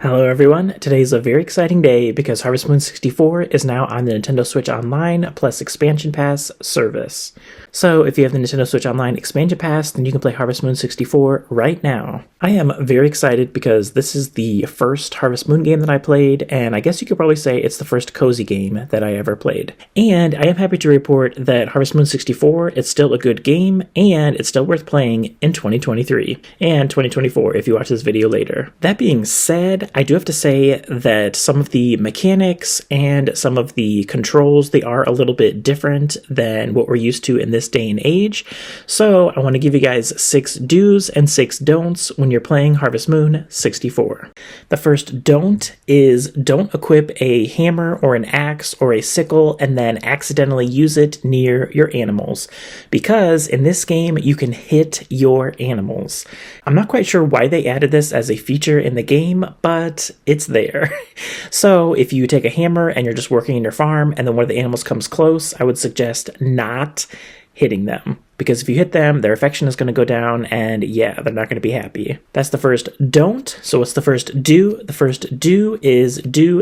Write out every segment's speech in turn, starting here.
Hello everyone, today is a very exciting day because Harvest Moon 64 is now on the Nintendo Switch Online plus Expansion Pass service. So if you have the Nintendo Switch Online Expansion Pass, then you can play Harvest Moon 64 right now. I am very excited because this is the first Harvest Moon game that I played, and I guess you could probably say it's the first cozy game that I ever played. And I am happy to report that Harvest Moon 64 is still a good game, and it's still worth playing in 2023, and 2024 if you watch this video later. That being said, I do have to say that some of the mechanics and some of the controls, they are a little bit different than what we're used to in this day and age. So I want to give you guys 6 do's and 6 don'ts when you're playing Harvest Moon 64. The first don't is don't equip a hammer or an axe or a sickle and then accidentally use it near your animals, because in this game you can hit your animals. I'm not quite sure why they added this as a feature in the game, but it's there. So if you take a hammer and you're just working in your farm and then one of the animals comes close, I would suggest not hitting them, because if you hit them, their affection is going to go down, and yeah, they're not going to be happy. That's the first don't. So what's the first do? The first do is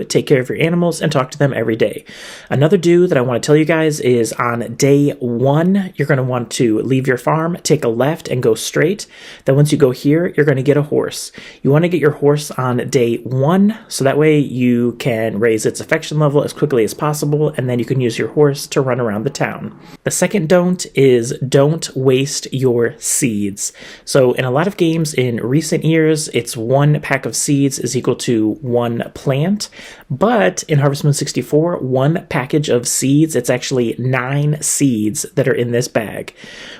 take care of your animals and talk to them every day. Another do that I want to tell you guys is on day 1, you're going to want to leave your farm, take a left, and go straight. Then once you go here, you're going to get a horse. You want to get your horse on day 1, so that way you can raise its affection level as quickly as possible, and then you can use your horse to run around the town. The second don't is don't waste your seeds. So in a lot of games in recent years, it's 1 pack of seeds is equal to 1 plant. But in Harvest Moon 64, 1 package of seeds, it's actually 9 seeds that are in this bag.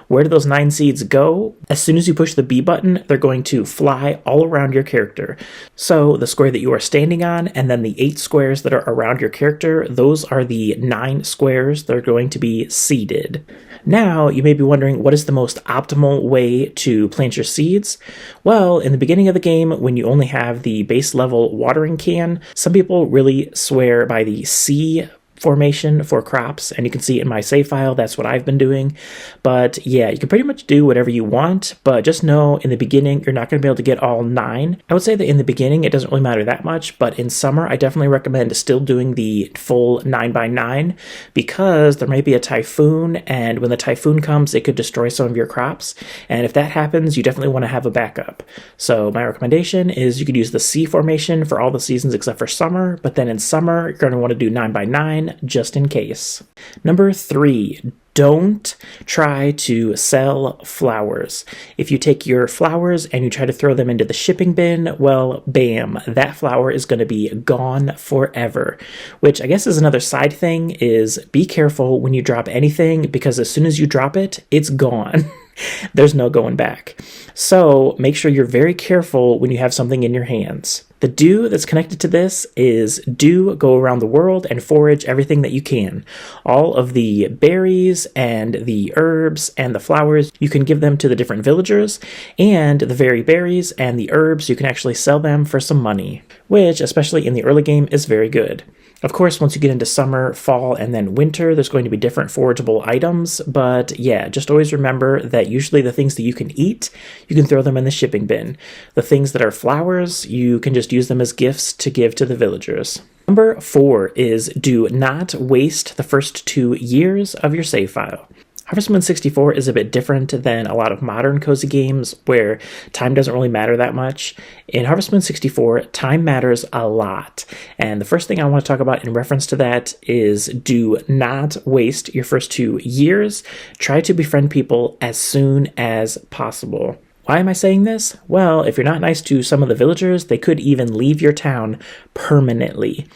Where do those 9 seeds go? As soon as you push the B button, they're going to fly all around your character. So the square that you are standing on, and then the 8 squares that are around your character, those are the 9 squares that are going to be seeded. Now, you may be wondering, what is the most optimal way to plant your seeds? Well, in the beginning of the game, when you only have the base level watering can, some people really swear by the C formation for crops, and you can see in my save file that's what I've been doing. But yeah, you can pretty much do whatever you want, but just know in the beginning you're not going to be able to get all 9. I would say that in the beginning it doesn't really matter that much, but in summer I definitely recommend still doing the full 9x9, because there might be a typhoon, and when the typhoon comes it could destroy some of your crops, and if that happens you definitely want to have a backup. So my recommendation is you could use the C formation for all the seasons except for summer, but then in summer you're going to want to do 9x9 just in case. Number 3, don't try to sell flowers. If you take your flowers and you try to throw them into the shipping bin, well, bam, that flower is going to be gone forever. Which I guess is another side thing, is be careful when you drop anything, because as soon as you drop it, it's gone. There's no going back. So make sure you're very careful when you have something in your hands. The do that's connected to this is do go around the world and forage everything that you can. All of the berries and the herbs and the flowers, you can give them to the different villagers, and the very berries and the herbs, you can actually sell them for some money, which, especially in the early game, is very good. Of course, once you get into summer, fall, and then winter, there's going to be different forageable items, but yeah, just always remember that usually the things that you can eat, you can throw them in the shipping bin. The things that are flowers, you can just use them as gifts to give to the villagers. Number 4 is do not waste the first 2 years of your save file. Harvest Moon 64 is a bit different than a lot of modern cozy games where time doesn't really matter that much. In Harvest Moon 64, time matters a lot. And the first thing I want to talk about in reference to that is do not waste your first 2 years. Try to befriend people as soon as possible. Why am I saying this? Well, if you're not nice to some of the villagers, they could even leave your town permanently.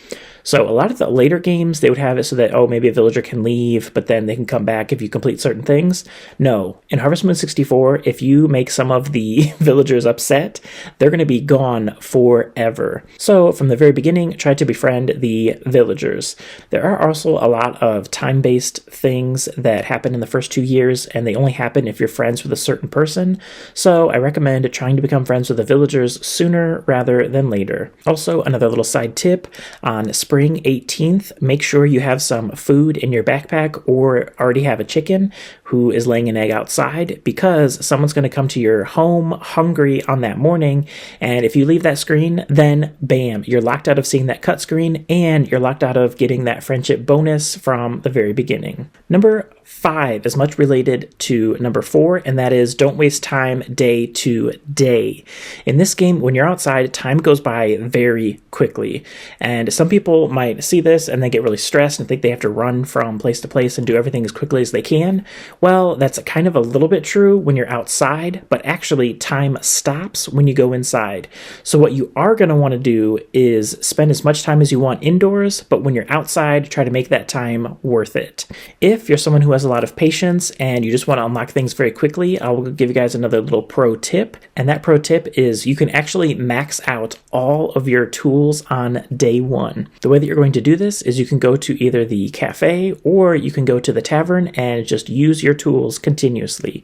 So a lot of the later games, they would have it so that, oh, maybe a villager can leave, but then they can come back if you complete certain things. No. In Harvest Moon 64, if you make some of the villagers upset, they're going to be gone forever. So from the very beginning, try to befriend the villagers. There are also a lot of time-based things that happen in the first 2 years, and they only happen if you're friends with a certain person. So I recommend trying to become friends with the villagers sooner rather than later. Also, another little side tip on spring 18th, make sure you have some food in your backpack or already have a chicken who is laying an egg outside, because someone's going to come to your home hungry on that morning, and if you leave that screen, then bam, you're locked out of seeing that cut screen, and you're locked out of getting that friendship bonus from the very beginning. Number 5 is much related to number 4, and that is don't waste time day to day. In this game, when you're outside, time goes by very quickly, and some people might see this and then get really stressed and think they have to run from place to place and do everything as quickly as they can. Well, that's kind of a little bit true when you're outside, but actually time stops when you go inside. So what you are going to want to do is spend as much time as you want indoors, but when you're outside, try to make that time worth it. If you're someone who has a lot of patience and you just want to unlock things very quickly, I will give you guys another little pro tip, and that pro tip is you can actually max out all of your tools on day 1. The way that you're going to do this is you can go to either the cafe or you can go to the tavern and just use your tools continuously.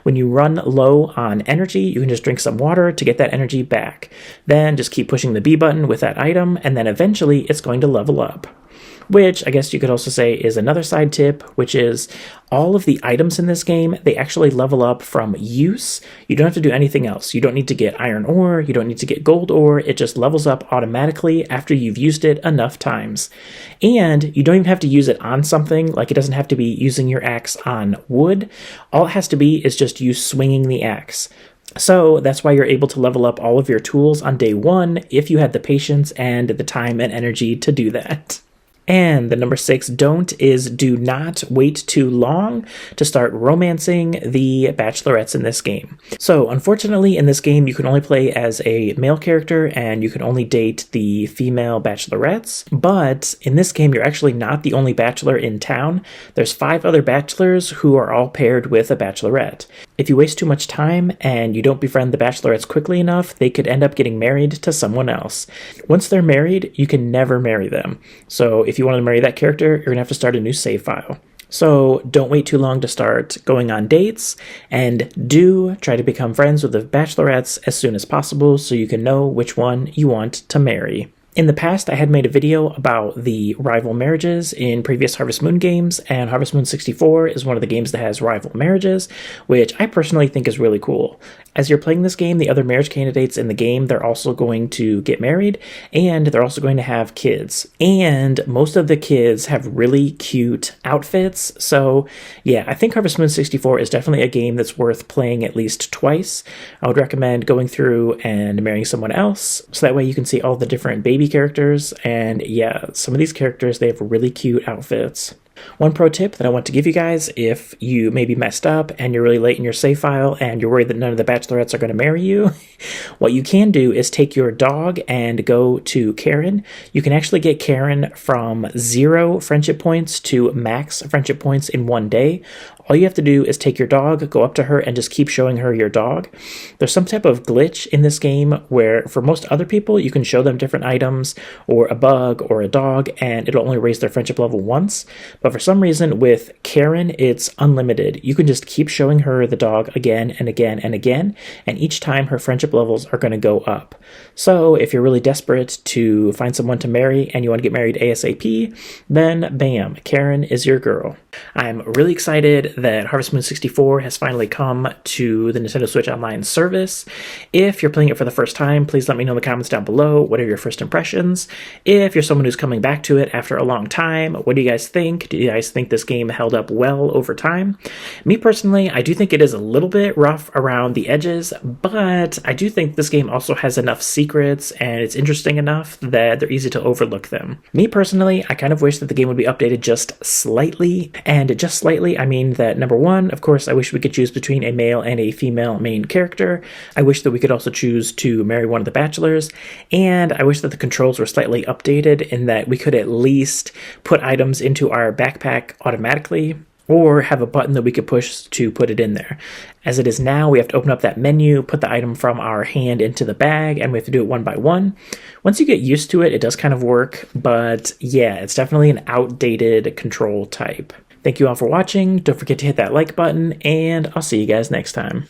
When you run low on energy, you can just drink some water to get that energy back. Then just keep pushing the B button with that item, and then eventually it's going to level up. Which I guess you could also say is another side tip, which is all of the items in this game, they actually level up from use. You don't have to do anything else. You don't need to get iron ore, you don't need to get gold ore, it just levels up automatically after you've used it enough times. And you don't even have to use it on something, like it doesn't have to be using your axe on wood. All it has to be is just you swinging the axe. So that's why you're able to level up all of your tools on day 1 if you had the patience and the time and energy to do that. And the number 6 don't is do not wait too long to start romancing the bachelorettes in this game. So unfortunately in this game you can only play as a male character and you can only date the female bachelorettes, but in this game you're actually not the only bachelor in town. There's 5 other bachelors who are all paired with a bachelorette. If you waste too much time and you don't befriend the bachelorettes quickly enough, they could end up getting married to someone else. Once they're married, you can never marry them. So if you want to marry that character, you're going to have to start a new save file. So don't wait too long to start going on dates, and do try to become friends with the bachelorettes as soon as possible so you can know which one you want to marry. In the past, I had made a video about the rival marriages in previous Harvest Moon games, and Harvest Moon 64 is one of the games that has rival marriages, which I personally think is really cool. As you're playing this game, the other marriage candidates in the game, they're also going to get married, and they're also going to have kids. And most of the kids have really cute outfits, so yeah, I think Harvest Moon 64 is definitely a game that's worth playing at least twice. I would recommend going through and marrying someone else, so that way you can see all the different baby characters, and yeah, some of these characters, they have really cute outfits. One pro tip that I want to give you guys, if you maybe messed up and you're really late in your save file and you're worried that none of the bachelorettes are going to marry you, what you can do is take your dog and go to Karen. You can actually get Karen from 0 friendship points to max friendship points in 1 day. All you have to do is take your dog, go up to her, and just keep showing her your dog. There's some type of glitch in this game where for most other people, you can show them different items or a bug or a dog, and it'll only raise their friendship level once. But for some reason with Karen, it's unlimited. You can just keep showing her the dog again and again and again, and each time her friendship levels are going to go up. So if you're really desperate to find someone to marry and you want to get married ASAP, then bam, Karen is your girl. I'm really excited that Harvest Moon 64 has finally come to the Nintendo Switch Online service. If you're playing it for the first time, please let me know in the comments down below. What are your first impressions? If you're someone who's coming back to it after a long time, what do you guys think? Do you guys think this game held up well over time? Me personally, I do think it is a little bit rough around the edges, but I do think this game also has enough secrets and it's interesting enough that they're easy to overlook them. Me personally, I kind of wish that the game would be updated just slightly, and just slightly, I mean that number 1, of course, I wish we could choose between a male and a female main character. I wish that we could also choose to marry one of the bachelors, and I wish that the controls were slightly updated in that we could at least put items into our backpack automatically, or have a button that we could push to put it in there. As it is now, we have to open up that menu, put the item from our hand into the bag, and we have to do it one by one. Once you get used to it, it does kind of work, but yeah, it's definitely an outdated control type. Thank you all for watching. Don't forget to hit that like button, and I'll see you guys next time.